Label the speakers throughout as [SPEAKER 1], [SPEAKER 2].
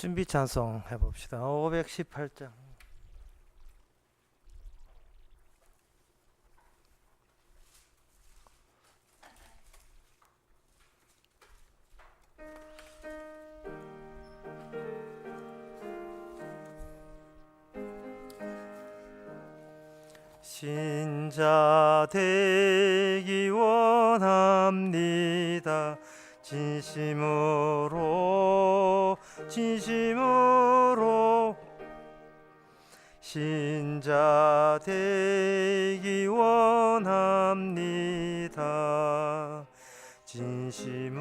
[SPEAKER 1] 준비 찬송 해봅시다. 518장. 신자 되기 원합니다. 진심으로 신자 되기 원합니다. 진심으로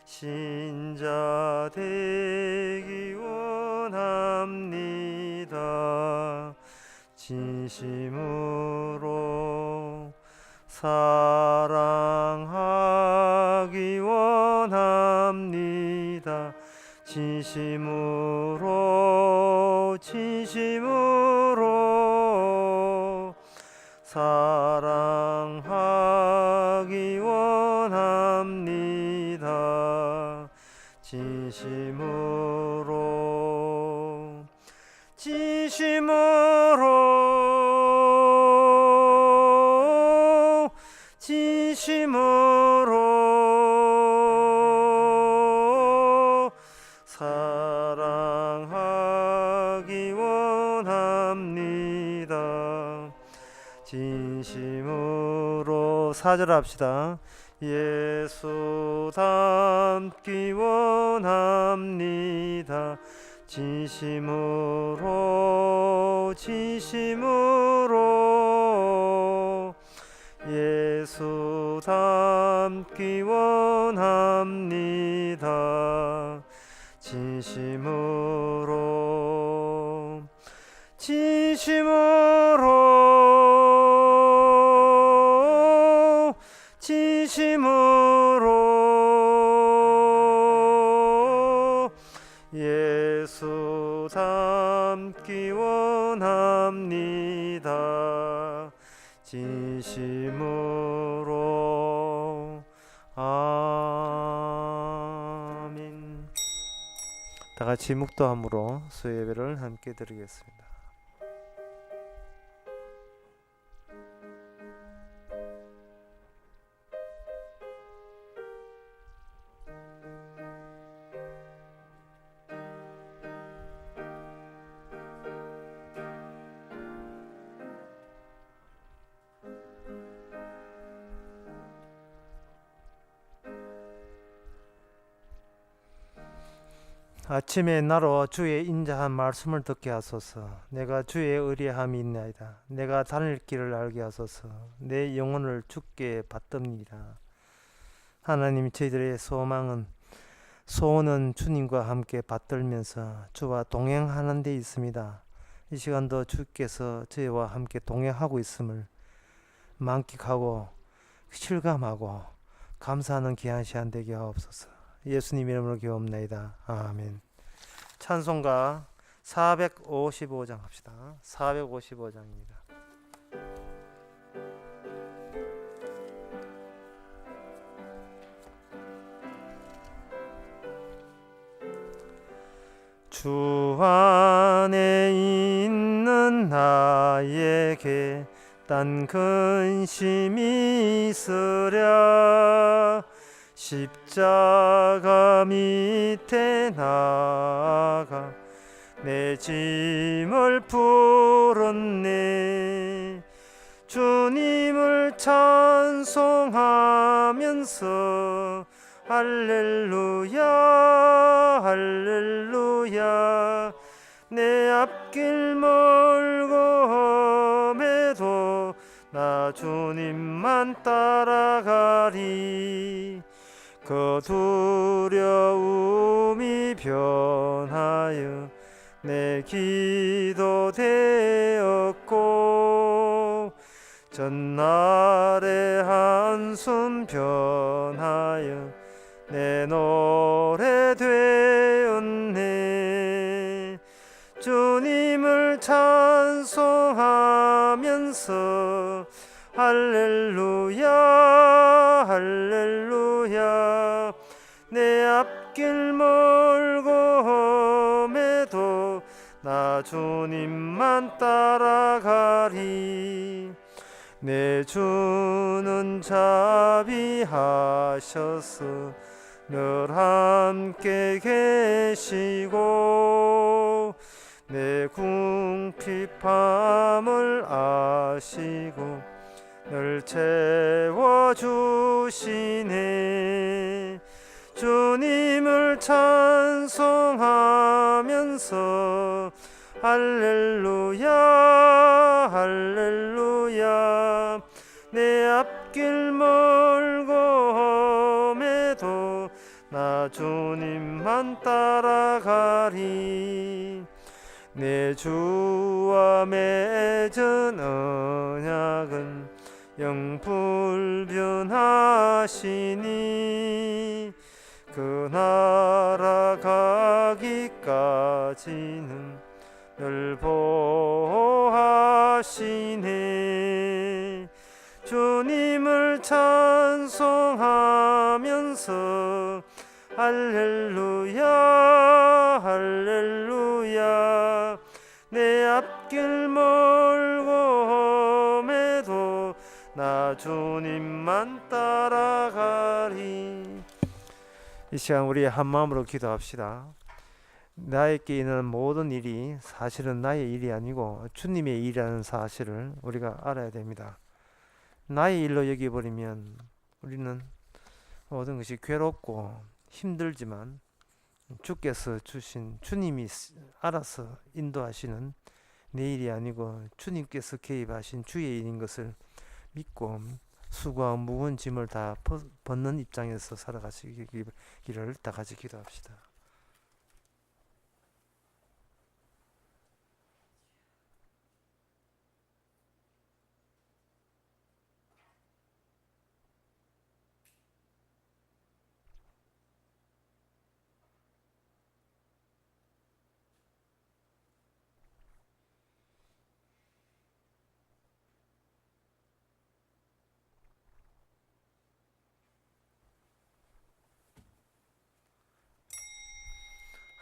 [SPEAKER 1] 신자 되기 원합니다. 진심으로 사랑하기 원합니다. 진심으로 사랑하기 원합니다. 진심으로 사랑하기 원합니다. 진심으로 4절 합시다. 예수 닮기 원합니다. 진심으로 예수 닮기 원합니다. 진심으로 예수 닮기 원합니다. 진심으로 아멘. 다 같이 묵도함으로 수예배를 함께 드리겠습니다. 아침에 나로 주의 인자한 말씀을 듣게 하소서. 내가 주의 의리함이 있나이다. 내가 다닐 길을 알게 하소서. 내 영혼을 주께 받듭니다. 하나님, 저희들의 소원은 주님과 함께 받들면서 주와 동행하는 데 있습니다. 이 시간도 주께서 저희와 함께 동행하고 있음을 만끽하고 실감하고 감사하는 귀한 시간 되게 하옵소서. 예수님 이름으로 기도합나이다. 아멘. 찬송가 455장 합시다. 455장입니다. 주 안에 있는 나에게 딴 근심이 있으랴. 십자가 밑에 나가 내 짐을 풀었네. 주님을 찬송하면서 할렐루야 할렐루야. 내 앞길 멀고 험해도 나 주님만 따라가리. 그 두려움이 변하여 내 기도 되었고 전날의 한숨 변하여 내 노래 되었네. 찬송하면서 할렐루야 할렐루야 내 앞길 멀고 험해도 나 주님만 따라가리 내 주는 자비하셔서 늘 함께 계시고 내 궁핍함을 아시고 늘 채워주시네 주님을 찬송하면서 할렐루야 할렐루야 내 앞길 멀고 험해도 나 주님만 따라가리 내 주와 맺은 언약은 영불변하시니 그 나라 가기까지는 늘 보호하시네 주님을 찬송하면서 할렐루야 할렐루야 내 앞길 멀고 험해도 나 주님만 따라가리 이 시간 우리 한마음으로 기도합시다. 나에게 있는 모든 일이 사실은 나의 일이 아니고 주님의 일이라는 사실을 우리가 알아야 됩니다. 나의 일로 여기버리면 우리는 모든 것이 괴롭고 힘들지만 주께서 주신 주님이 알아서 인도하시는 내 일이 아니고 주님께서 개입하신 주의 일인 것을 믿고 수고와 무거운 짐을 다 벗는 입장에서 살아가시기를 다 같이 기도합시다.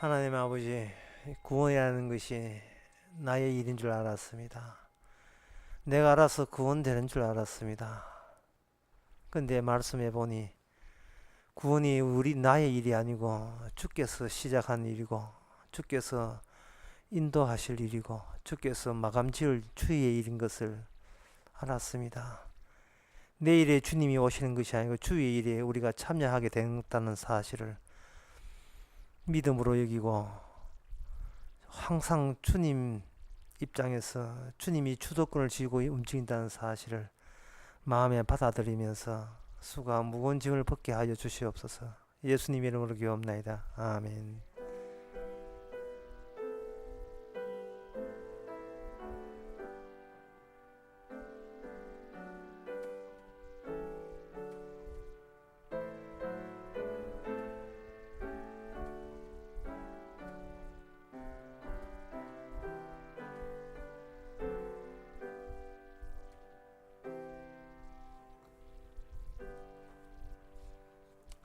[SPEAKER 1] 하나님 아버지, 구원이라는 것이 나의 일인 줄 알았습니다. 내가 알아서 구원되는 줄 알았습니다. 근데 말씀해 보니 구원이 나의 일이 아니고 주께서 시작한 일이고 주께서 인도하실 일이고 주께서 마감 지을 주의 일인 것을 알았습니다. 내 일에 주님이 오시는 것이 아니고 주의 일에 우리가 참여하게 된다는 사실을 믿음으로 여기고 항상 주님 입장에서 주님이 주도권을 쥐고 움직인다는 사실을 마음에 받아들이면서 수고와 무거운 짐을 벗게 하여 주시옵소서. 예수님 이름으로 기도합나이다. 아멘.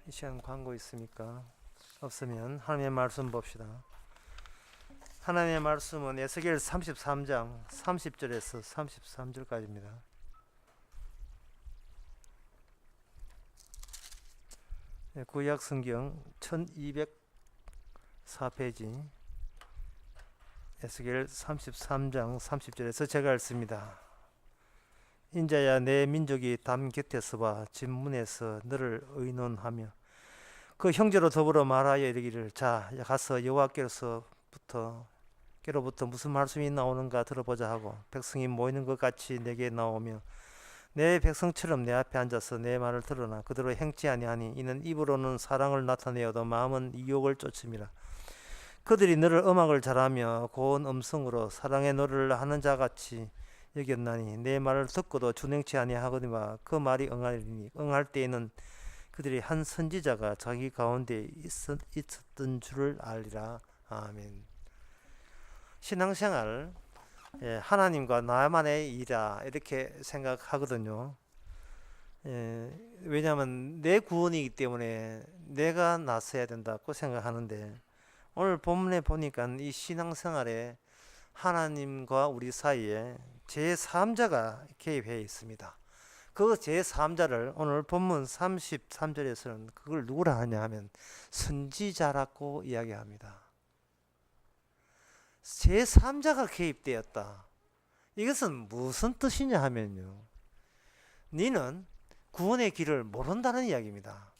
[SPEAKER 1] 이 시간 광고 있습니까? 없으면 하나님의 말씀 봅시다. 하나님의 말씀은 에스겔 33장 30절에서 33절까지입니다. 구약 성경 1204페이지 에스겔 33장 30절에서 제가 읽습니다. 인자야 내 민족이 담 곁에서 와 진문에서 너를 의논하며 그 형제로 더불어 말하여 이르기를 자 가서 여호와께로부터 무슨 말씀이 나오는가 들어보자 하고 백성이 모이는 것 같이 내게 나오며 내 백성처럼 내 앞에 앉아서 내 말을 들으나 그대로 행치 아니하니 이는 입으로는 사랑을 나타내어도 마음은 유혹을 쫓음이라. 그들이 너를 음악을 잘하며 고운 음성으로 사랑의 노래를 하는 자같이 여겼나니 내 말을 듣고도 준행치 아니하거니와 그 말이 응하리니 응할 때에는 그들이 한 선지자가 자기 가운데 있었던 줄을 알리라. 아멘. 신앙생활 하나님과 나만의 일이다 이렇게 생각하거든요. 왜냐하면 내 구원이기 때문에 내가 나서야 된다고 생각하는데 오늘 본문에 보니까 이 신앙생활에 하나님과 우리 사이에 제3자가 개입해 있습니다. 그 제3자를 오늘 본문 33절에서는 그걸 누구라 하냐 하면 선지자라고 이야기합니다. 제3자가 개입되었다. 이것은 무슨 뜻이냐 하면요. 너는 구원의 길을 모른다는 이야기입니다.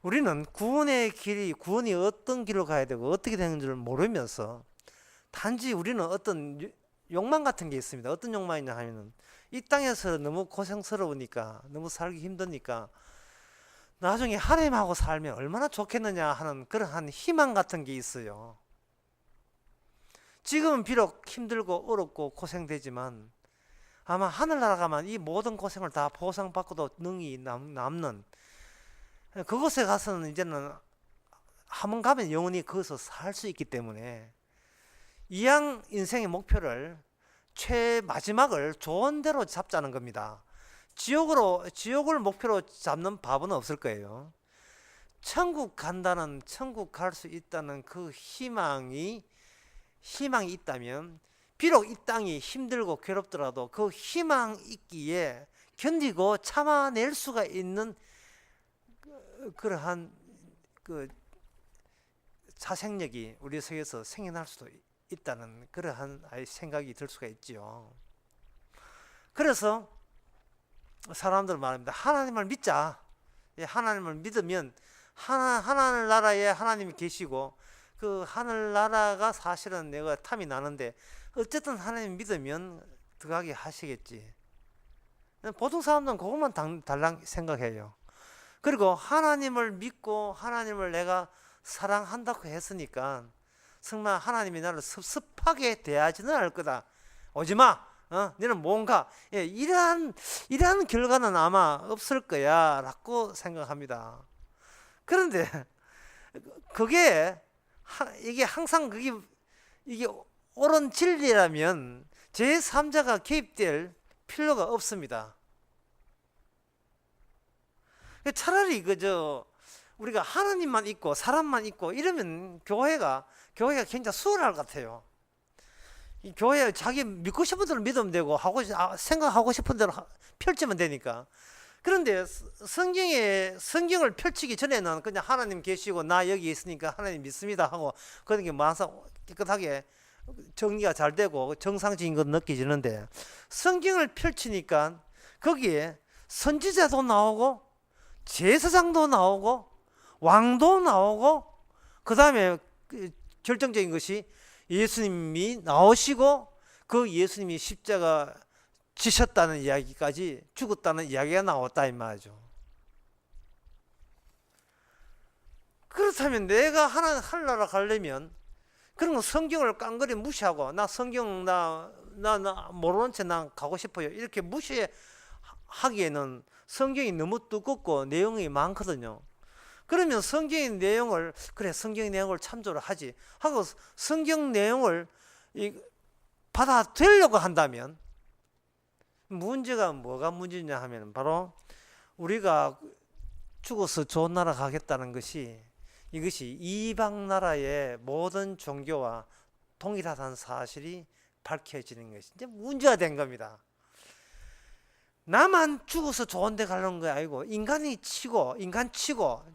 [SPEAKER 1] 우리는 구원의 길이, 구원이 어떤 길로 가야 되고 어떻게 되는 줄 모르면서 단지 우리는 어떤 욕망 같은 게 있습니다. 어떤 욕망이냐 하면은 이 땅에서 너무 고생스러우니까, 너무 살기 힘드니까 나중에 하나님하고 살면 얼마나 좋겠느냐 하는 그러한 희망 같은 게 있어요. 지금은 비록 힘들고 어렵고 고생되지만 아마 하늘나라 가면 이 모든 고생을 다 보상받고도 능히 남는, 그곳에 가서는 이제는 한번 가면 영원히 거기서 살 수 있기 때문에 이왕 인생의 목표를 마지막을 좋은 대로 잡자는 겁니다. 지옥을 목표로 잡는 바보는 없을 거예요. 천국 갈 수 있다는 그 희망이 있다면 비록 이 땅이 힘들고 괴롭더라도 그 희망 있기에 견디고 참아낼 수가 있는 그러한 그 자생력이 우리 속에서 생겨날 수도 있다는 그러한 생각이 들 수가 있지요. 그래서 사람들 말합니다. 하나님을 믿자. 하나님을 믿으면 하늘 나라에 하나님이 계시고 그 하늘나라가 사실은 내가 탐이 나는데 어쨌든 하나님 믿으면 들어가게 하시겠지. 보통 사람들은 그것만 달랑 생각해요. 그리고 하나님을 믿고 하나님을 내가 사랑한다고 했으니까 정말 하나님이 나를 섭섭하게 대하지는 않을 거다. 오지마. 너는 뭔가 이러한 결과는 아마 없을 거야 라고 생각합니다. 그런데 이게 항상 이게 옳은 진리라면 제3자가 개입될 필요가 없습니다. 차라리 우리가 하나님만 있고 사람만 있고 이러면 교회가 굉장히 수월할 것 같아요. 이 교회 자기 믿고 싶은 대로 믿으면 되고 생각하고 싶은 대로 펼치면 되니까. 그런데 성경을 펼치기 전에는 그냥 하나님 계시고 나 여기 있으니까 하나님 믿습니다 하고 그런 게 항상 깨끗하게 정리가 잘 되고 정상적인 것 느껴지는데 성경을 펼치니까 거기에 선지자도 나오고 제사장도 나오고 왕도 나오고 그 다음에 결정적인 것이 예수님이 나오시고 그 예수님이 십자가 지셨다는 이야기까지, 죽었다는 이야기가 나왔다 이 말이죠. 그렇다면 내가 하늘나라 가려면 그런 거 성경을 깡그리 무시하고 나 성경 나 모르는 채 난 가고 싶어요 이렇게 무시하기에는 성경이 너무 두껍고 내용이 많거든요. 그러면 성경의 내용을 참조를 하지 하고 성경 내용을 받아들이려고 한다면 뭐가 문제냐 하면 바로 우리가 죽어서 좋은 나라 가겠다는 이것이 이방 나라의 모든 종교와 동일하다는 사실이 밝혀지는 것이 이제 문제가 된 겁니다. 나만 죽어서 좋은 데 가려는 거 아니고 인간 치고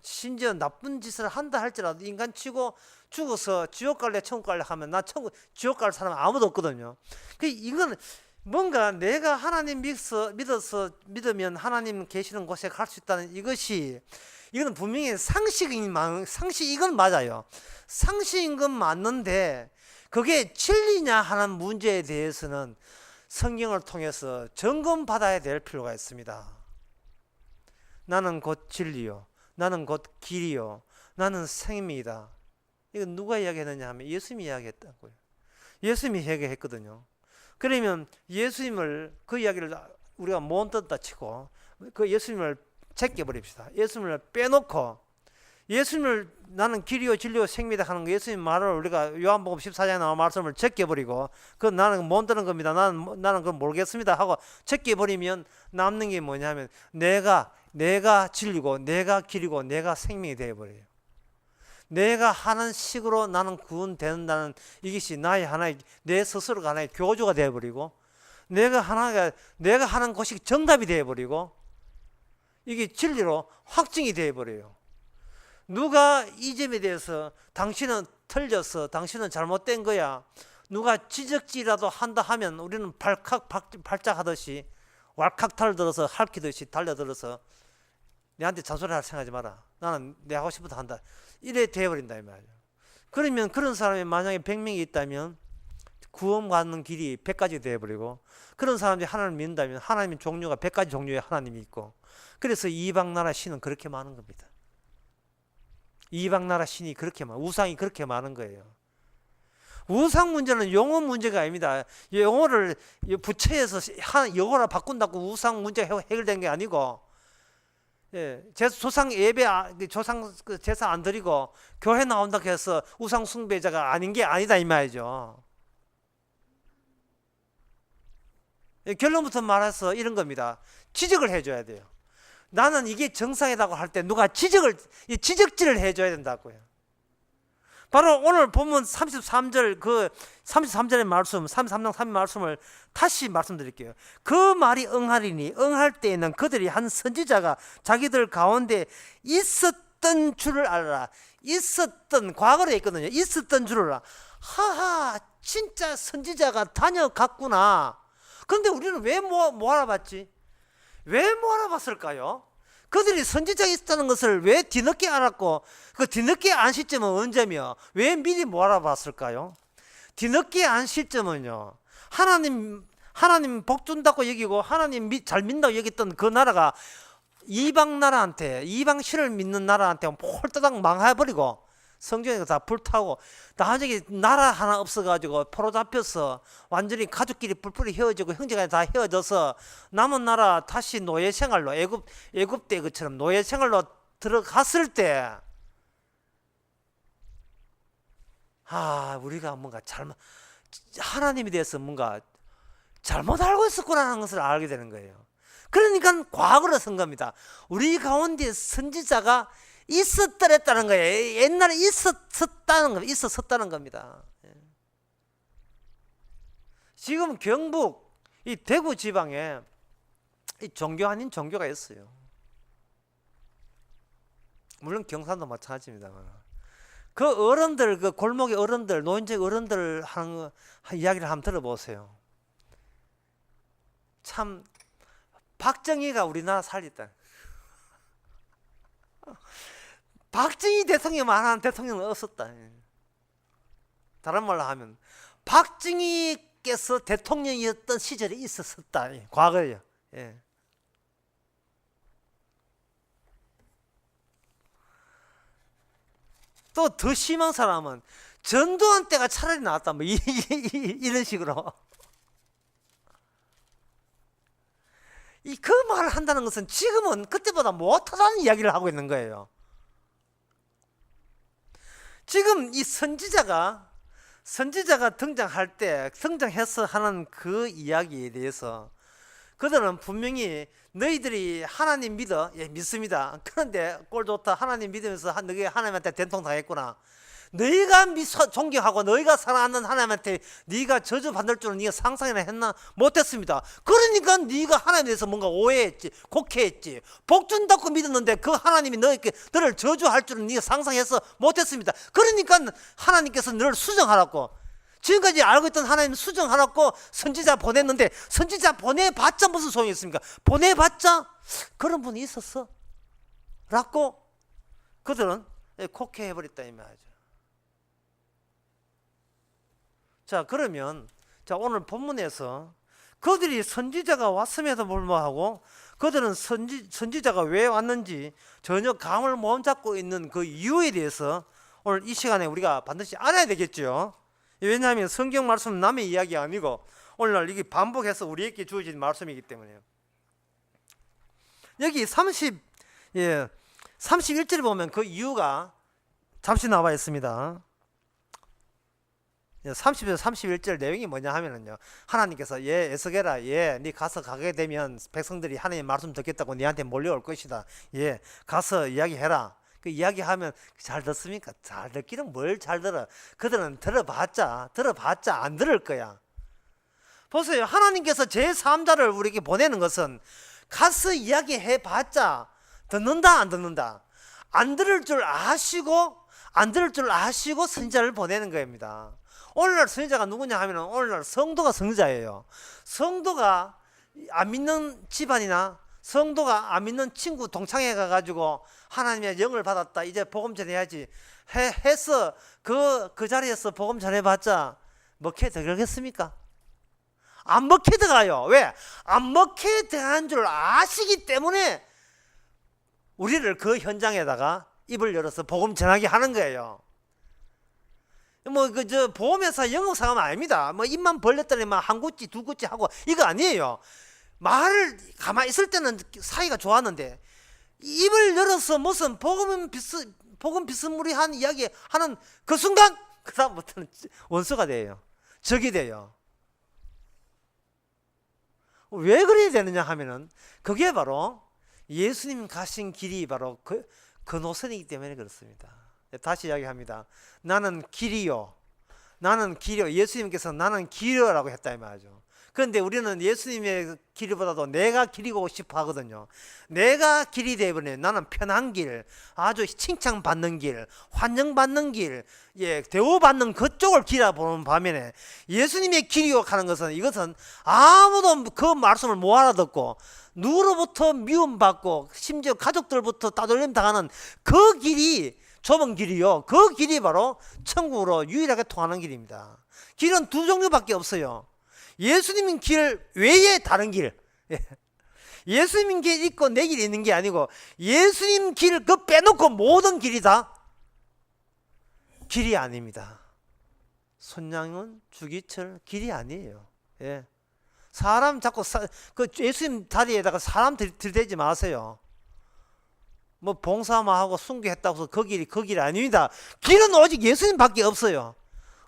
[SPEAKER 1] 심지어 나쁜 짓을 한다 할지라도 인간 치고 죽어서 지옥 갈래 천국 갈래 하면 나 지옥 갈 사람 아무도 없거든요. 이건 뭔가 내가 하나님 믿으면 하나님 계시는 곳에 갈 수 있다는 이건 분명히 이건 맞아요. 상식인 건 맞는데 그게 진리냐 하는 문제에 대해서는 성경을 통해서 점검받아야 될 필요가 있습니다. 나는 곧 진리요, 나는 곧 길이요, 나는 생명이다. 이건 누가 이야기했느냐 하면 예수님이 이야기했다고요. 예수님이 이야기했거든요. 그러면 예수님을 그 이야기를 우리가 못 듣다 치고 그 예수님을 제껴버립시다. 예수님을 빼놓고 예수님을 나는 길이요 진리요 생명이다 하는 거 예수님 말을 우리가 요한복음 14장에 나온 말씀을 제껴버리고 그 나는 못 들은 겁니다. 나는 그걸 모르겠습니다 하고 제껴버리면 남는 게 뭐냐면 내가 진리고 내가 길이고 내가 생명이 되어버려요. 내가 하는 식으로 나는 구원된다는 이것이 나의 하나의 내 스스로가 하나의 교조가 되어버리고 내가 하는 것이 정답이 되어버리고 이게 진리로 확증이 되어버려요. 누가 이 점에 대해서 당신은 틀렸어, 당신은 잘못된 거야, 누가 지적질이라도 한다 하면 우리는 발작하듯이 왈칵탈 들어서 할퀴듯이 달려들어서 내한테 잔소리할 생각하지 마라, 나는 내 하고 싶어도 한다, 이래 되어버린다 이 말이야. 그러면 그런 사람이 만약에 100명이 있다면 구원받는 길이 100가지 되어버리고, 그런 사람들이 하나님을 믿는다면 하나님의 종류가 100가지 종류의 하나님이 있고, 그래서 이방 나라 신은 그렇게 많은 겁니다. 이방 나라 신이 그렇게 우상이 그렇게 많은 거예요. 우상 문제는 영어 문제가 아닙니다. 영어를 부처에서 영어로 바꾼다고 우상 문제가 해결된 게 아니고, 조상 예배, 조상 제사 안 드리고 교회 나온다고 해서 우상 숭배자가 아닌 게 아니다 이 말이죠. 결론부터 말해서 이런 겁니다. 지적을 해줘야 돼요. 나는 이게 정상이라고 할 때 누가 지적질을 해줘야 된다고요. 바로 오늘 본문 33절, 33절의 말씀, 33장 3의 말씀을 다시 말씀드릴게요. 그 말이 응하리니 응할 때에는 그들이 한 선지자가 자기들 가운데 있었던 줄을 알아라. 과거로 있거든요. 있었던 줄을 알아. 하하, 진짜 선지자가 다녀갔구나. 그런데 우리는 왜 못 알아봤지? 왜 못 알아봤을까요? 그들이 선지자가 있다는 것을 왜 뒤늦게 알았고, 그 뒤늦게 안 시점은 언제며 왜 미리 못 알아봤을까요? 뒤늦게 안 시점은요, 하나님 복 준다고 여기고 하나님 잘 믿는다고 여겼던 그 나라가 이방 신을 믿는 나라한테 홀딱 망해버리고 성전이 다 불타고 나중에 나라 하나 없어가지고 포로 잡혀서 완전히 가족끼리 뿔뿔이 헤어지고 형제가 다 헤어져서 남은 나라 다시 노예 생활로 애굽 때 그처럼 노예 생활로 들어갔을 때, 우리가 뭔가 하나님에 대해서 뭔가 잘못 알고 있었구나 하는 것을 알게 되는 거예요. 그러니까 과거로 쓴 겁니다. 우리 가운데 선지자가 있었다는 거예요. 옛날에 있었다는 겁니다. 지금 경북 이 대구 지방에 이 종교 아닌 종교가 있어요. 물론 경산도 마찬가지입니다만, 그 어른들, 그 골목의 어른들, 노인정 어른들 하는 이야기를 한번 들어보세요. 참 박정희가 우리나라 살렸다. 박정희 대통령만한 대통령은 없었다. 다른 말로 하면 박정희께서 대통령이었던 시절이 있었다. 과거에요. 또 더 심한 사람은 전두환 때가 차라리 나았다. 뭐 이런 식으로. 그 말을 한다는 것은 지금은 그때보다 못하다는 이야기를 하고 있는 거예요. 지금 이 선지자가 등장해서 하는 그 이야기에 대해서 그들은 분명히 너희들이 하나님 믿습니다. 그런데 꼴 좋다. 하나님 믿으면서 너희가 하나님한테 된통 당했구나. 너희가 존경하고 너희가 사랑하는 하나님한테 네가 저주받을 줄은 네가 상상이나 했나? 못했습니다. 그러니까 네가 하나님에 대해서 뭔가 오해했지, 곡해했지. 복 준다고 믿었는데 그 하나님이 너를 저주할 줄은 네가 상상해서 못했습니다. 그러니까 하나님께서 너를 수정하라고, 지금까지 알고 있던 하나님 수정하라고 선지자 보냈는데, 선지자 보내봤자 무슨 소용이 있습니까? 보내봤자 그런 분이 있었어 라고 그들은 곡해해버렸다 이 말이죠. 자, 그러면 오늘 본문에서 그들이 선지자가 왔음에도 불구하고 그들은 선지자가 왜 왔는지 전혀 감을 못 잡고 있는 그 이유에 대해서 오늘 이 시간에 우리가 반드시 알아야 되겠죠. 왜냐하면 성경 말씀은 남의 이야기 아니고 오늘날 이게 반복해서 우리에게 주어진 말씀이기 때문에요. 여기 31절에 보면 그 이유가 잠시 나와 있습니다. 30에서 31절 내용이 뭐냐 하면은요, 하나님께서 에스겔아, 네 가서 가게 되면 백성들이 하나님의 말씀 듣겠다고 네한테 몰려올 것이다. 가서 이야기해라. 그 이야기하면 잘 듣습니까? 잘 듣기는 뭘 잘 들어. 그들은 들어봤자 안 들을 거야. 보세요. 하나님께서 제3자를 우리에게 보내는 것은 가서 이야기해봤자 듣는다 안 듣는다, 안 들을 줄 아시고 선지자를 보내는 겁니다. 오늘날 선지자가 누구냐 하면 오늘날 성도가 선지자예요. 성도가 안 믿는 집안이나 성도가 안 믿는 친구 동창회 가가지고 하나님의 영을 받았다, 이제 복음 전해야지 해서 그 자리에서 복음 전해봤자 먹혀 들어가겠습니까? 안 먹혀 들어가요. 왜? 안 먹혀 들어간 줄 아시기 때문에 우리를 그 현장에다가 입을 열어서 복음 전하게 하는 거예요. 보험회사 영업사가 아닙니다. 입만 벌렸더니 한 구찌 두 구찌 하고 이거 아니에요. 말을 가만히 있을 때는 사이가 좋았는데 입을 열어서 무슨 복음 비스무리한 이야기 하는 그 순간 그 다음부터는 원수가 돼요. 적이 돼요. 왜 그래야 되느냐 하면은 그게 바로 예수님 가신 길이 바로 그 노선이기 때문에 그렇습니다. 다시 이야기합니다. 나는 길이요. 예수님께서 나는 길이라고 했다 이 말이죠. 그런데 우리는 예수님의 길보다도 내가 길이고 싶어 하거든요. 내가 길이 되어버리네. 나는 편한 길, 아주 칭찬받는 길, 환영받는 길, 대우받는 그쪽을 길이라 보는 반면에 예수님의 길이요 하는 것은, 이것은 아무도 그 말씀을 못 알아듣고 누구로부터 미움받고 심지어 가족들부터 따돌림 당하는 그 길이 좁은 길이요. 그 길이 바로 천국으로 유일하게 통하는 길입니다. 길은 두 종류밖에 없어요. 예수님 길 외에 다른 길. 예수님 길 있고 내 길 있는 게 아니고 예수님 길 그 빼놓고 모든 길이 다 길이 아닙니다. 손양은 주기철 길이 아니에요. 사람 자꾸 그 예수님 다리에다가 사람 들이대지 마세요. 봉사만 하고 순교했다고 해서 그 길이 아닙니다. 길은 오직 예수님밖에 없어요.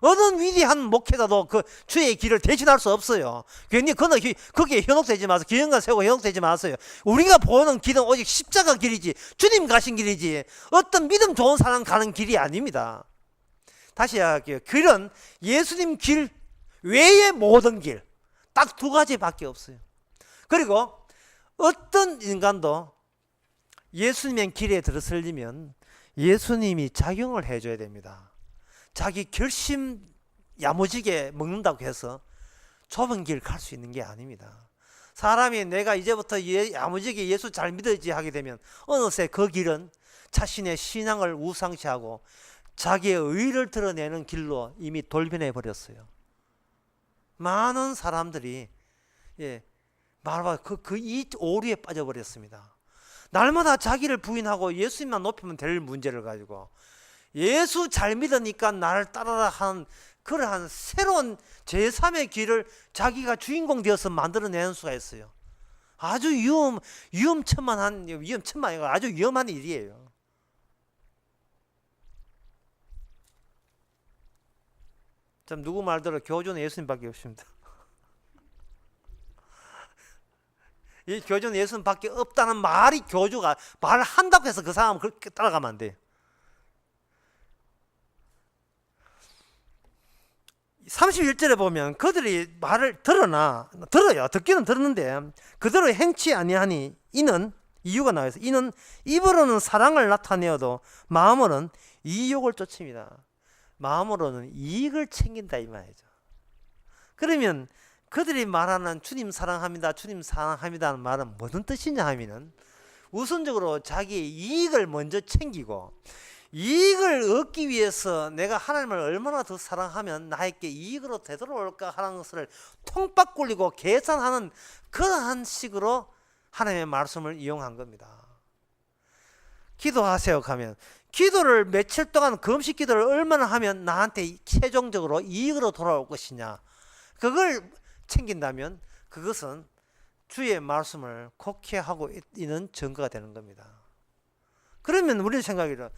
[SPEAKER 1] 어떤 위대한 목회자도 그 주의 길을 대신할 수 없어요. 괜히 거기에 현혹되지 마세요. 기념관 세우고 현혹되지 마세요. 우리가 보는 길은 오직 십자가 길이지 주님 가신 길이지 어떤 믿음 좋은 사람 가는 길이 아닙니다. 다시 이야기할게요. 길은 예수님 길 외의 모든 길, 딱 두 가지밖에 없어요. 그리고 어떤 인간도 예수님의 길에 들어서려면 예수님이 작용을 해줘야 됩니다. 자기 결심 야무지게 먹는다고 해서 좁은 길 갈 수 있는 게 아닙니다. 사람이 내가 이제부터 야무지게 예수 잘 믿어야지 하게 되면 어느새 그 길은 자신의 신앙을 우상시하고 자기의 의를 드러내는 길로 이미 돌변해 버렸어요. 많은 사람들이 말봐 이 오류에 빠져버렸습니다. 날마다 자기를 부인하고 예수님만 높이면 될 문제를 가지고 예수 잘 믿으니까 나를 따라라 하는 그러한 새로운 제3의 길을 자기가 주인공 되어서 만들어내는 수가 있어요. 아주 위험천만한 아주 위험한 일이에요. 참 누구 말대로 교주는 예수님밖에 없습니다. 이 교주는 예수님밖에 없다는 말이 교주가 말을 한다고 해서 그 사람은 그렇게 따라가면 안 돼요. 31절에 보면 그들이 말을 들어요. 듣기는 들었는데 그대로 행치 아니하니 이는 이유가 나와 있어요. 이는 입으로는 사랑을 나타내어도 마음으로는 이욕을 쫓습니다. 마음으로는 이익을 챙긴다 이 말이죠. 그러면 그들이 말하는 주님 사랑합니다, 주님 사랑합니다 하는 말은 무슨 뜻이냐 하면은 우선적으로 자기의 이익을 먼저 챙기고 이익을 얻기 위해서 내가 하나님을 얼마나 더 사랑하면 나에게 이익으로 되돌아올까 하는 것을 통박 굴리고 계산하는 그러한 식으로 하나님의 말씀을 이용한 겁니다. 기도하세요 하면 기도를 며칠 동안 금식 기도를 얼마나 하면 나한테 최종적으로 이익으로 돌아올 것이냐, 그걸 챙긴다면 그것은 주의 말씀을 곡해하고 있는 증거가 되는 겁니다. 그러면 우리는 생각이라,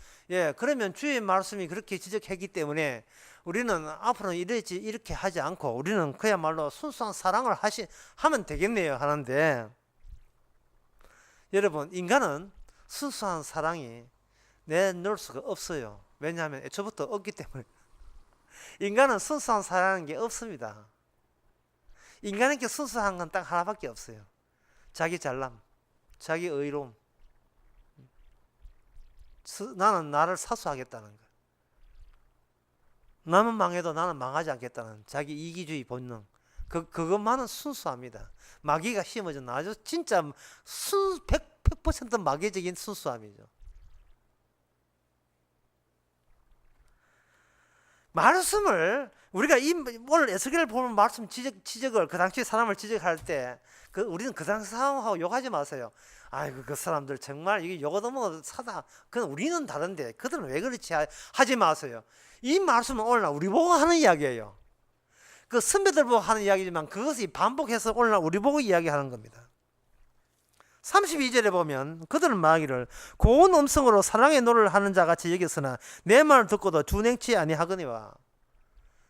[SPEAKER 1] 그러면 주의 말씀이 그렇게 지적했기 때문에 우리는 앞으로는 이렇게 하지 않고 우리는 그야말로 순수한 사랑을 하면 되겠네요 하는데, 여러분, 인간은 순수한 사랑이 내놓을 수가 없어요. 왜냐하면 애초부터 없기 때문에. 인간은 순수한 사랑하는 게 없습니다. 인간에게 순수한 건 딱 하나밖에 없어요. 자기 잘남, 자기 의로움. 나는 나를 사수하겠다는 거. 남은 망해도 나는 망하지 않겠다는 자기 이기주의 본능. 그것만은 순수합니다. 마귀가 심어준 아주 진짜 100% 마귀적인 순수함이죠. 말씀을 우리가 오늘 에스겔을 보면 말씀 지적을 그 당시 사람을 지적할 때 우리는 그 당시 상황하고 욕하지 마세요. 아이고 그 사람들 정말 이게 욕얻어먹어 사다. 그건 우리는 다른데 그들은 왜 그렇지 하지 마세요. 이 말씀은 오늘날 우리 보고 하는 이야기예요. 그 선배들 보고 하는 이야기지만 그것이 반복해서 오늘날 우리 보고 이야기하는 겁니다. 32절에 보면 그들은 말하기를 고운 음성으로 사랑의 노를 하는 자 같이 여겼으나 내 말을 듣고도 준행치 아니하거니와,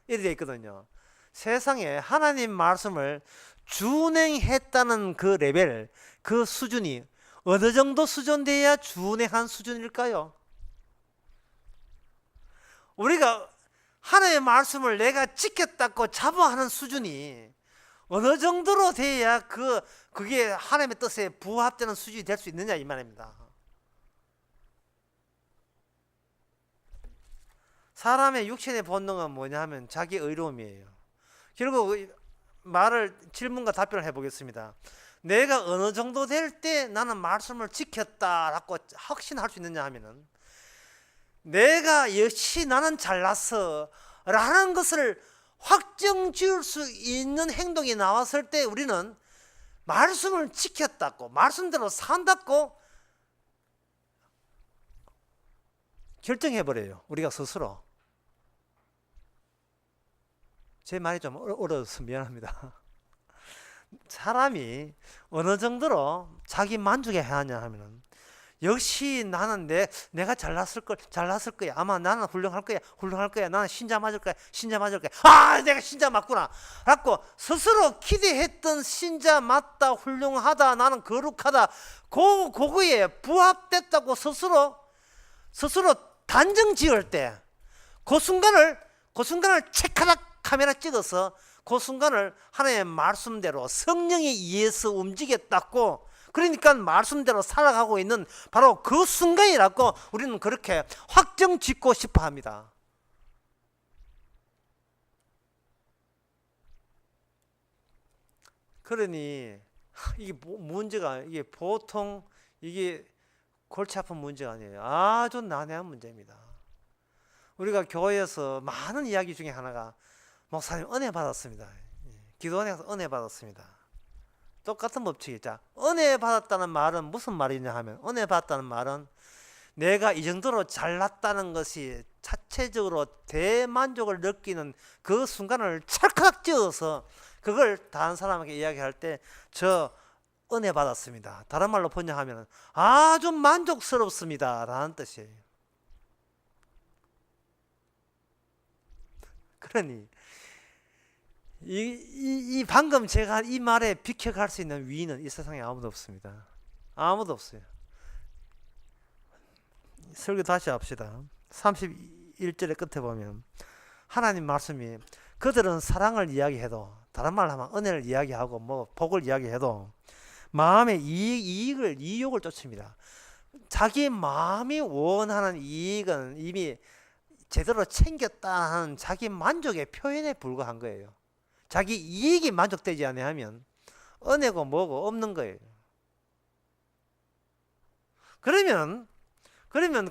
[SPEAKER 1] 이렇게 되어 있거든요. 세상에 하나님 말씀을 준행했다는 그 레벨, 그 수준이 어느 정도 수준 돼야 준행한 수준일까요? 우리가 하나님의 말씀을 내가 지켰다고 자부하는 수준이 어느 정도로 돼야 그게 하나님의 뜻에 부합되는 수준이 될 수 있느냐 이 말입니다. 사람의 육신의 본능은 뭐냐 하면 자기 의로움이에요. 결국 질문과 답변을 해보겠습니다. 내가 어느 정도 될 때 나는 말씀을 지켰다라고 확신할 수 있느냐 하면은, 내가 역시 나는 잘났어 라는 것을 확정 지을 수 있는 행동이 나왔을 때 우리는 말씀을 지켰다고, 말씀대로 산다고 결정해버려요. 우리가 스스로. 제 말이 좀 어려워서 미안합니다. 사람이 어느 정도로 자기 만족해 하냐 하면은, 역시 나는 내가 잘났을 거야. 아마 나는 훌륭할 거야. 나는 신자 맞을 거야. 내가 신자 맞구나 라고 스스로 기대했던 신자 맞다, 훌륭하다, 나는 거룩하다, 그거에 부합됐다고 스스로 단정 지을 때, 그 순간을 체크하다 카메라 찍어서 그 순간을 하나님의 말씀대로 성령에 의해서 움직였다고, 그러니까 말씀대로 살아가고 있는 바로 그 순간이라고 우리는 그렇게 확정 짓고 싶어 합니다. 그러니 이게 문제가, 이게 보통 이게 골치 아픈 문제가 아니에요. 아주 난해한 문제입니다. 우리가 교회에서 많은 이야기 중에 하나가, 목사님 은혜 받았습니다. 기도원에서 은혜 받았습니다. 똑같은 법칙이죠. 은혜 받았다는 말은 무슨 말이냐 하면, 은혜 받았다는 말은 내가 이 정도로 잘났다는 것이 자체적으로 대만족을 느끼는 그 순간을 찰칵 지어서 그걸 다른 사람에게 이야기할 때 저 은혜 받았습니다. 다른 말로 번역하면 아주 만족스럽습니다 라는 뜻이에요. 그러니 이 방금 제가 이 말에 비켜갈 수 있는 위인은 이 세상에 아무도 없습니다. 아무도 없어요. 설교 다시 합시다. 31절의 끝에 보면 하나님 말씀이, 그들은 사랑을 이야기해도, 다른 말로 하면 은혜를 이야기하고 복을 이야기해도 마음의 이익을 쫓습니다. 자기 마음이 원하는 이익은 이미 제대로 챙겼다 하는 자기 만족의 표현에 불과한 거예요. 자기 이익이 만족되지 아니하면 은혜고 뭐고 없는 거예요. 그러면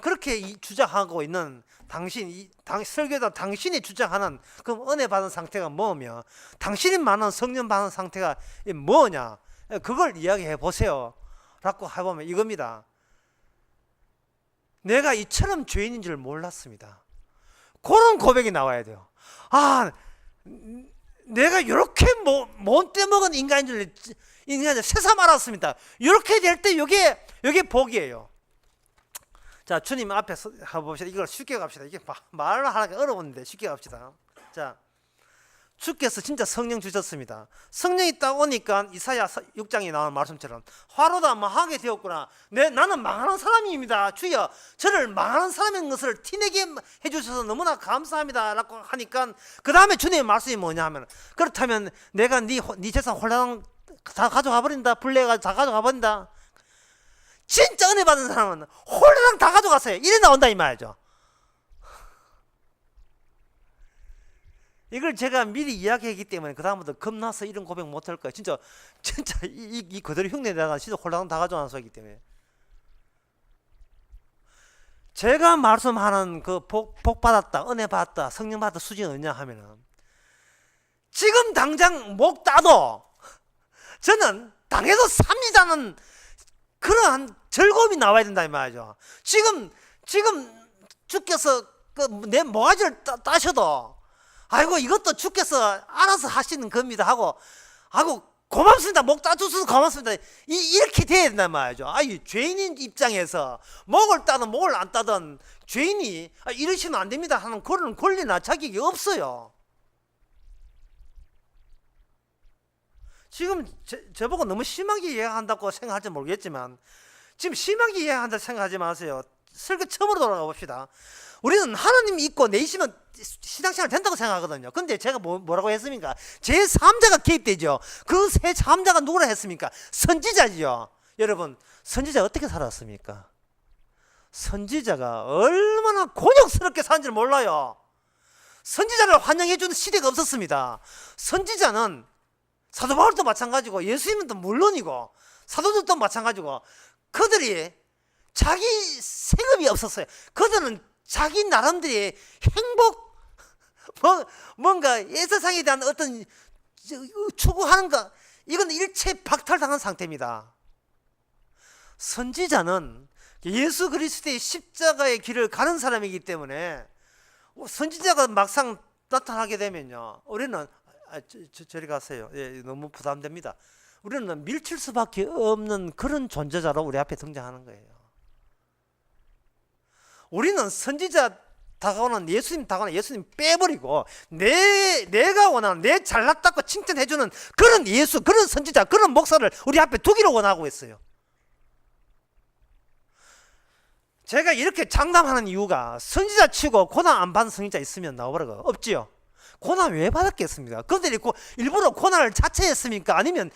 [SPEAKER 1] 그렇게 주장하고 있는 설교자 당신이 주장하는 그 은혜 받은 상태가 뭐며, 당신이 말하는 성령 받은 상태가 뭐냐, 그걸 이야기해 보세요 라고 해보면 이겁니다. 내가 이처럼 죄인인 줄 몰랐습니다. 그런 고백이 나와야 돼요. 내가 이렇게 못 떼먹은 인간인 줄 새삼 알았습니다. 이렇게 될 때 이게 복이에요. 자, 주님 앞에 해봅시다. 이걸 쉽게 갑시다. 이게 말을 하기가 어려운데 쉽게 갑시다. 자, 주께서 진짜 성령 주셨습니다. 성령이 딱 오니까 이사야 6장에 나온 말씀처럼 화로다 망하게 되었구나. 나는 망하는 사람입니다. 주여, 저를 망하는 사람인 것을 티내게 해주셔서 너무나 감사합니다 라고 하니까 그 다음에 주님의 말씀이 뭐냐 하면, 그렇다면 내가 네 재산 홀랑 다 가져가 버린다. 불내가 다 가져가 버린다. 진짜 은혜 받은 사람은 홀랑 다 가져갔어요. 이래 나온다 이 말이죠. 이걸 제가 미리 이야기했기 때문에 그 다음부터 겁나서 이런 고백 못할 거예요. 진짜 이 그대로 흉내내다가 진짜 홀랑 다 가져가는 소리이기 때문에. 제가 말씀하는 그 복 받았다, 은혜 받았다, 성령 받았다 수준이 어느냐 하면은, 지금 당장 목 따도 저는 당해서 삽니다는 그러한 즐거움이 나와야 된다 이 말이죠. 지금 주께서 내 모가지를 따셔도 아이고 이것도 주께서 알아서 하시는 겁니다 하고 고맙습니다. 목 따주셔서 고맙습니다. 이렇게 돼야 된단 말이죠. 아니, 죄인인 입장에서 목을 따든 목을 안 따든 죄인이 이러시면 안 됩니다 하는 그런 권리나 자격이 없어요. 지금 저보고 너무 심하게 이해한다고 생각할지 모르겠지만, 지금 심하게 이해한다 생각하지 마세요. 설교 처음으로 돌아가 봅시다. 우리는 하나님이 있고 내시면 신앙생활 된다고 생각하거든요. 근데 제가 뭐라고 했습니까? 제3자가 개입되죠. 그 제3자가 누구라 했습니까? 선지자지요. 여러분, 선지자 어떻게 살았습니까? 선지자가 얼마나 곤욕스럽게 사는지 몰라요. 선지자를 환영해 주는 시대가 없었습니다. 선지자는 사도 바울도 마찬가지고 예수님도 물론이고 사도들도 마찬가지고 그들이 자기 세금이 없었어요. 그들은 자기 나름대로의 행복, 뭔가 이 세상에 대한 어떤 추구하는 것, 이건 일체 박탈당한 상태입니다. 선지자는 예수 그리스도의 십자가의 길을 가는 사람이기 때문에 선지자가 막상 나타나게 되면요, 우리는 저리 가세요. 예, 너무 부담됩니다. 우리는 밀칠 수밖에 없는 그런 존재자로 우리 앞에 등장하는 거예요. 우리는 선지자 다가오는 예수님 다가오는 예수님 빼버리고 내가 원하는 내 잘났다고 칭찬해주는 그런 예수, 그런 선지자, 그런 목사를 우리 앞에 두기를 원하고 있어요. 제가 이렇게 장담하는 이유가, 선지자 치고 고난 안 받은 선지자 있으면 나와보라고 없지요. 고난 왜 받았겠습니까? 그들이 일부러 고난을 자처했습니까? 아니면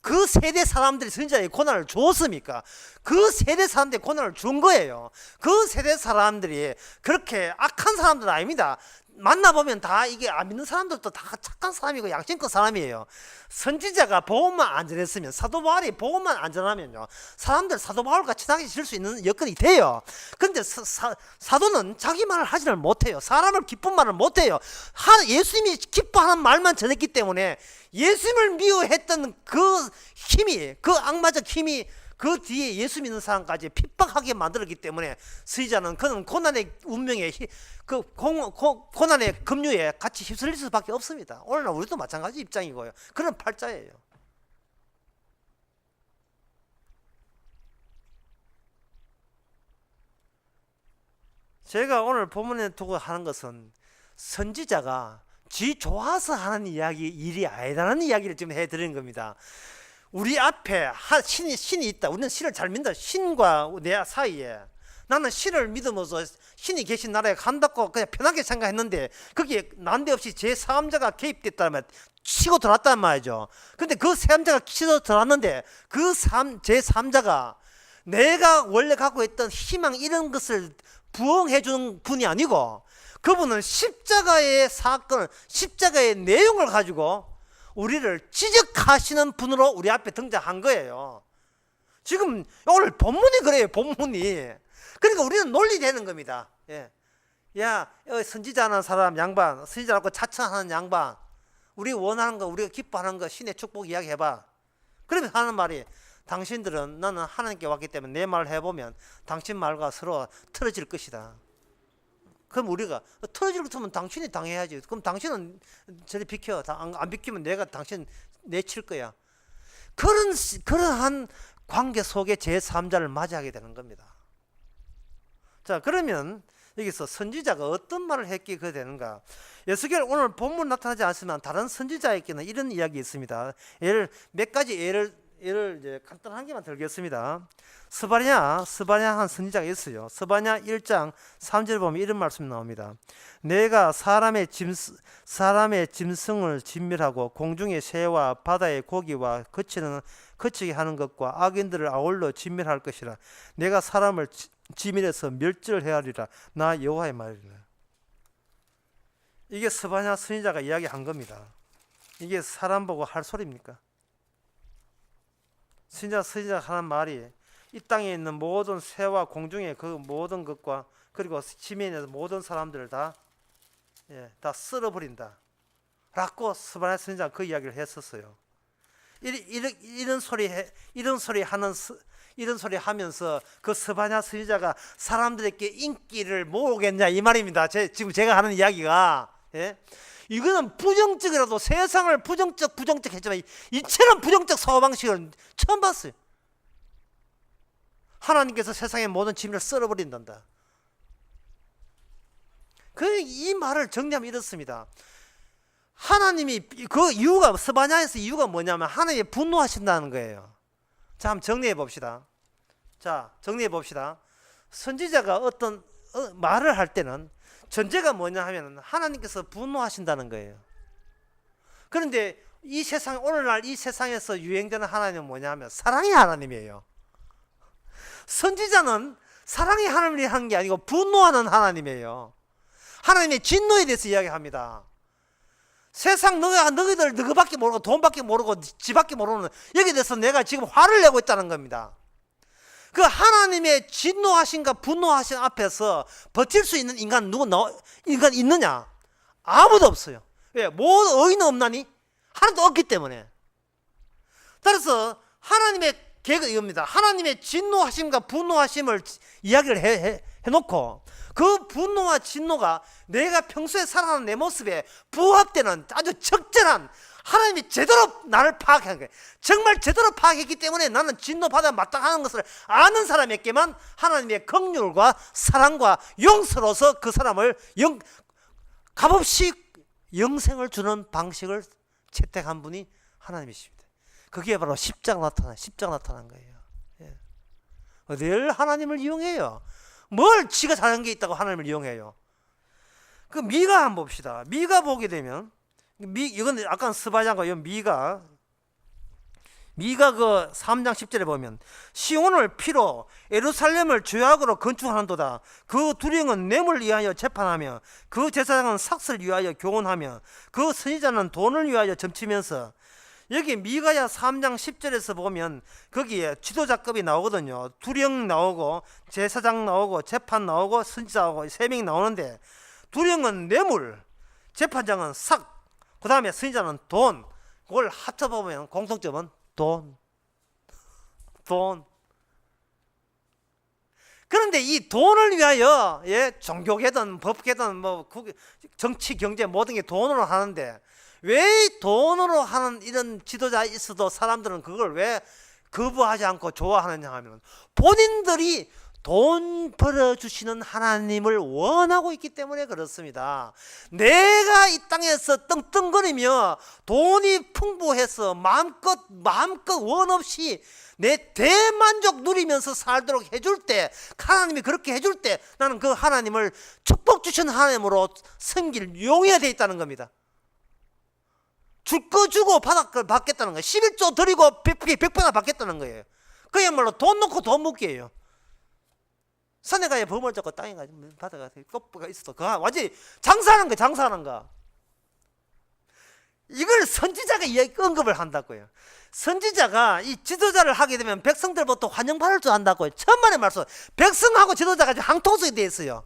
[SPEAKER 1] 그 세대 사람들이 선지자에게 고난을 주었습니까? 그 세대 사람들이 고난을 준 거예요. 그 세대 사람들이 그렇게 악한 사람들은 아닙니다. 만나보면 다 이게 안 믿는 사람들도 다 착한 사람이고 양심껏 사람이에요. 선지자가 복음만 안전했으면, 사도 바울이 복음만 안전하면요, 사람들 사도 바울과 친하게 지낼 수 있는 여건이 돼요. 근데 사도는 자기 말을 하지를 못해요. 사람을 기쁜 말을 못해요. 예수님이 기뻐하는 말만 전했기 때문에 예수님을 미워했던 그 힘이, 그 악마적 힘이 그 뒤에 예수 믿는 사람까지 핍박하게 만들었기 때문에 선지자는 그는 고난의 운명에 고난의 급류에 같이 휩쓸릴 수밖에 없습니다. 오늘날 우리도 마찬가지 입장이고요. 그런 팔자예요. 제가 오늘 본문에 두고 하는 것은 선지자가 지 좋아서 하는 일이 아니라는 이야기를 지금 해드리는 겁니다. 우리 앞에 신이 있다. 우리는 신을 잘 믿는다. 신과 내 사이에, 나는 신을 믿으면서 신이 계신 나라에 간다고 그냥 편하게 생각했는데, 거기에 난데없이 제3자가 개입됐다면 치고 들어왔단 말이죠. 근데 그 제3자가 치고 들어왔는데 그 제3자가 내가 원래 갖고 있던 희망 이런 것을 부응해 주는 분이 아니고, 그분은 십자가의 사건, 십자가의 내용을 가지고 우리를 지적하시는 분으로 우리 앞에 등장한 거예요. 지금 오늘 본문이 그래요. 본문이. 그러니까 우리는 논리되는 겁니다. 예. 야, 선지자하는 사람 양반, 선지자라고 자처하는 양반, 우리 원하는 거, 우리가 기뻐하는 거, 신의 축복 이야기해봐. 그러면 하는 말이, 당신들은 나는 하나님께 왔기 때문에 내 말을 해보면 당신 말과 서로 틀어질 것이다. 그럼 우리가 틀어질 것 같으면 당신이 당해야지. 그럼 당신은 저리 비켜. 안 비키면 내가 당신 내칠 거야. 그러한 관계 속에 제3자를 맞이하게 되는 겁니다. 자, 그러면 여기서 선지자가 어떤 말을 했기에 그래 되는가? 에스겔 오늘 본문 나타나지 않지만 다른 선지자에게는 이런 이야기 있습니다. 몇 가지 예를 이제 간단한 개만 들겠습니다. 스바냐 한 선지자가 있어요. 스바냐 1장 3절 보면 이런 말씀이 나옵니다. 내가 사람의 짐승을 진멸하고 공중의 새와 바다의 고기와 거치게 하는 것과 악인들을 아울러 진멸할 것이라. 내가 사람을 지면에서 멸절해야 하리라. 나 여호와의 말이라. 이게 스바냐 선지자가 이야기한 겁니다. 이게 사람 보고 할 소리입니까? 선지자가 하는 말이 이 땅에 있는 모든 새와 공중의 그 모든 것과 그리고 지면에서 모든 사람들을 다 쓸어버린다 라고 스바냐 선지자가 그 이야기를 했었어요. 이런 소리 하면서 그 스바냐 선지자가 사람들에게 인기를 모으겠냐 이 말입니다. 지금 제가 하는 이야기가 이거는 부정적이라도 세상을 부정적 했지만 이처럼 부정적 사고방식을 처음 봤어요. 하나님께서 세상의 모든 짐을 썰어버린단다. 이 말을 정리하면 이렇습니다. 하나님이 그 이유가 스바냐에서 이유가 뭐냐면 하나님이 분노하신다는 거예요. 자, 한번 정리해 봅시다. 선지자가 어떤 말을 할 때는 전제가 뭐냐 하면 하나님께서 분노하신다는 거예요. 그런데 오늘날 이 세상에서 유행되는 하나님은 뭐냐 하면 사랑의 하나님이에요. 선지자는 사랑의 하나님이 하는 게 아니고 분노하는 하나님이에요. 하나님의 진노에 대해서 이야기합니다. 세상 너희들 너희밖에 모르고 돈밖에 모르고 지밖에 모르는 여기에 대해서 내가 지금 화를 내고 있다는 겁니다. 그 하나님의 진노하신가 분노하신 앞에서 버틸 수 있는 인간 있느냐? 아무도 없어요. 왜? 뭐 의인은 없나니? 하나도 없기 때문에. 따라서 하나님의 계획은 이겁니다. 하나님의 진노하심과 분노하심을 이야기를 해놓고 그 분노와 진노가 내가 평소에 살아가는 내 모습에 부합되는 아주 적절한 하나님이 제대로 나를 파악한 거예요. 정말 제대로 파악했기 때문에 나는 진노받아 마땅하는 것을 아는 사람에게만 하나님의 긍휼과 사랑과 용서로서 그 사람을 값없이 영생을 주는 방식을 채택한 분이 하나님이십니다. 그게 바로 십자가 나타난 거예요. 늘 하나님을 이용해요. 뭘 지가 잘한 게 있다고 하나님을 이용해요. 그 미가 한번 봅시다. 미가 보게 되면 이건 아까 스바냐가 미가 그 3장 10절에 보면 시온을 피로 예루살렘을 죄악으로 건축하는도다. 그 두령은 뇌물 위하여 재판하며 그 제사장은 삭슬 위하여 교훈하며 그 선지자는 돈을 위하여 점치면서. 여기 미가야 3장 10절에서 보면 거기에 지도자급이 나오거든요. 두령 나오고 제사장 나오고 재판 나오고 선지자 나오고 3명이 나오는데 두령은 뇌물, 재판장은 삭, 그 다음에 선지자는 돈. 그걸 합쳐보면 공통점은 돈. 그런데 이 돈을 위하여 종교계든 법계든 정치 경제 모든 게 돈으로 하는데 왜 돈으로 하는 이런 지도자 있어도 사람들은 그걸 왜 거부하지 않고 좋아하느냐 하면 본인들이 돈 벌어주시는 하나님을 원하고 있기 때문에 그렇습니다. 내가 이 땅에서 떵떵거리며 돈이 풍부해서 마음껏 원 없이 내 대만족 누리면서 살도록 해줄 때, 하나님이 그렇게 해줄 때 나는 그 하나님을 축복 주신 하나님으로 섬길 용의가 되어 있다는 겁니다. 줄 거 주고 받겠다는 거예요. 11조 드리고 100배나 받겠다는 거예요. 그야말로 돈 놓고 돈 묻기예요. 산에 가야 범을 잡고 땅에 가야 바다가 꽃보가 있어도 그 완전히 장사하는 거. 이걸 선지자가 언급을 한다고요. 선지자가 이 지도자를 하게 되면 백성들부터 환영받을 줄 안다고요. 천만의 말씀. 백성하고 지도자가 한통속이 되어 있어요.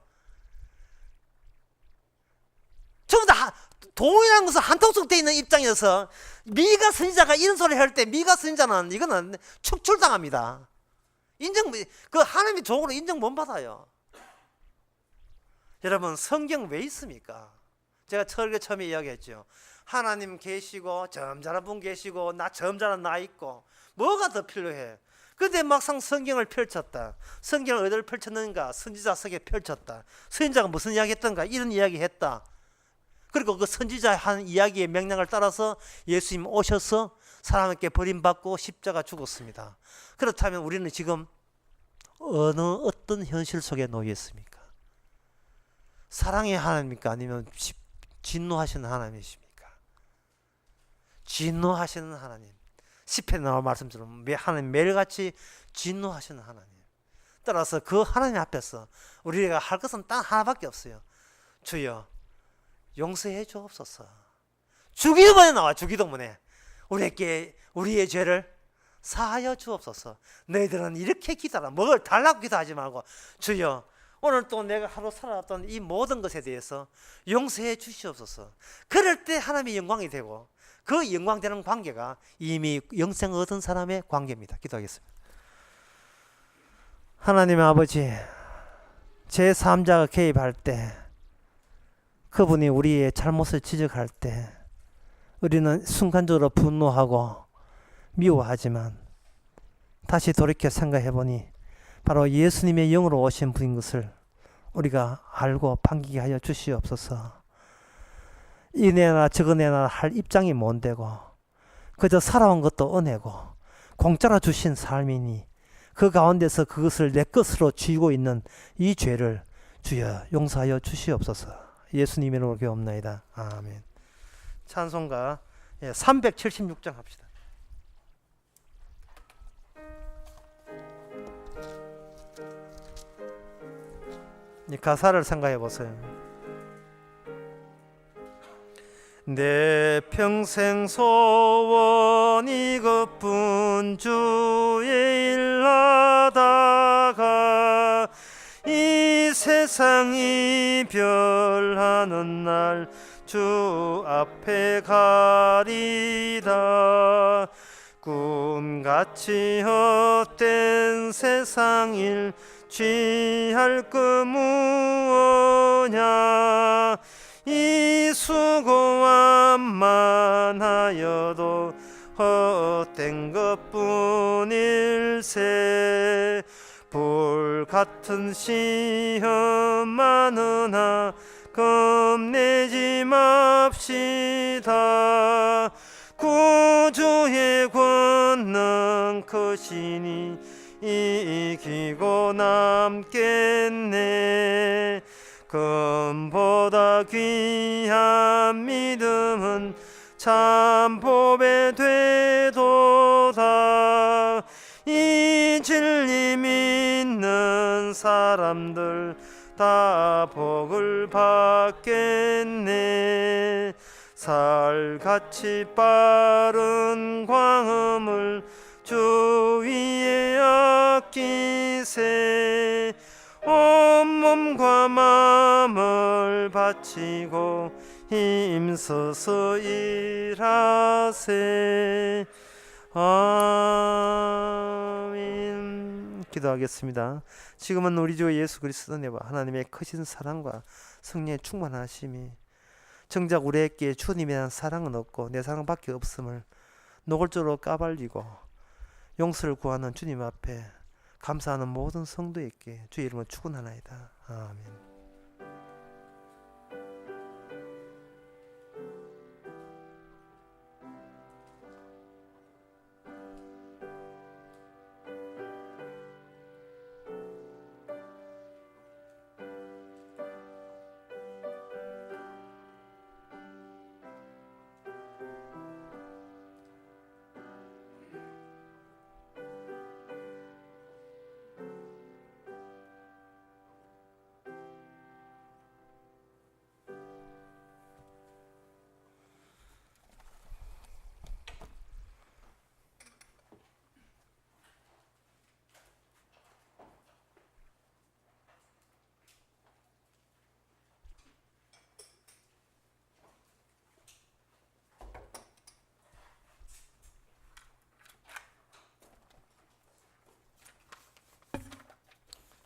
[SPEAKER 1] 전부 다 동일한 것은 한통속 되어 있는 입장에서 미가 선지자가 이런 소리를 할 때 미가 선지자는 이거는 축출당합니다. 하나님의 종으로 인정 못 받아요. 여러분, 성경 왜 있습니까? 제가 처음에 이야기했죠. 하나님 계시고 점잖은 분 계시고 점잖은 나 있고 뭐가 더 필요해? 근데 막상 성경을 펼쳤다. 성경을 어디를 펼쳤는가? 선지자석에 펼쳤다. 선지자가 무슨 이야기 했던가? 이런 이야기 했다. 그리고 그 선지자 한 이야기의 맥락을 따라서 예수님 오셔서 사람에게 버림받고 십자가 죽었습니다. 그렇다면 우리는 지금 어떤 현실 속에 놓여 있습니까? 사랑의 하나님입니까? 아니면 진노하시는 하나님이십니까? 진노하시는 하나님. 시편에 나온 말씀처럼 하나님 매일같이 진노하시는 하나님. 따라서 그 하나님 앞에서 우리가 할 것은 딱 하나밖에 없어요. 주여 용서해 주옵소서. 주기도문에 나와. 주기도문에 우리에게 우리의 죄를 사하여 주옵소서. 너희들은 이렇게 기도하라. 뭘 달라고 기도하지 말고 주여 오늘 또 내가 하루 살아왔던 이 모든 것에 대해서 용서해 주시옵소서. 그럴 때 하나님의 영광이 되고 그 영광되는 관계가 이미 영생 얻은 사람의 관계입니다. 기도하겠습니다. 하나님 아버지, 제3자가 개입할 때, 그분이 우리의 잘못을 지적할 때 우리는 순간적으로 분노하고 미워하지만 다시 돌이켜 생각해보니 바로 예수님의 영으로 오신 분인 것을 우리가 알고 반기게 하여 주시옵소서. 이내나 저거내나 할 입장이 못 되고 그저 살아온 것도 은혜고 공짜로 주신 삶이니 그 가운데서 그것을 내 것으로 쥐고 있는 이 죄를 주여 용서하여 주시옵소서. 예수님의 이름으로 기도합나이다. 아멘. 찬송가 376장 합시다. 이 가사를 생각해 보세요. 내 평생 소원이 그뿐 주의 일 하다가 이 세상이 별하는 날 주 앞에 가리다. 꿈같이 헛된 세상 일 취할 그 무엇냐. 이 수고함만 하여도 헛된 것뿐일세. 불같은 시험 많으나 겁내지 맙시다. 구주의 권능 크시니 이기고 남겠네. 금보다 귀한 믿음은 참 보배 되도다. 이 진리 믿는 사람들 다 복을 받겠네. 살같이 빠른 광음을 주 위에 아끼세. 온몸과 마음을 바치고 힘써서 일하세. 아멘. 기도하겠습니다. 지금은 우리 주 예수 그리스도 은혜와 하나님의 크신 사랑과 성령의 충만하심이 정작 우리에게 주님에 대한 사랑은 없고 내 사랑밖에 없음을 노골적으로 까발리고 용서를 구하는 주님 앞에 감사하는 모든 성도에게 주의 이름으로 축원하나이다. 아멘.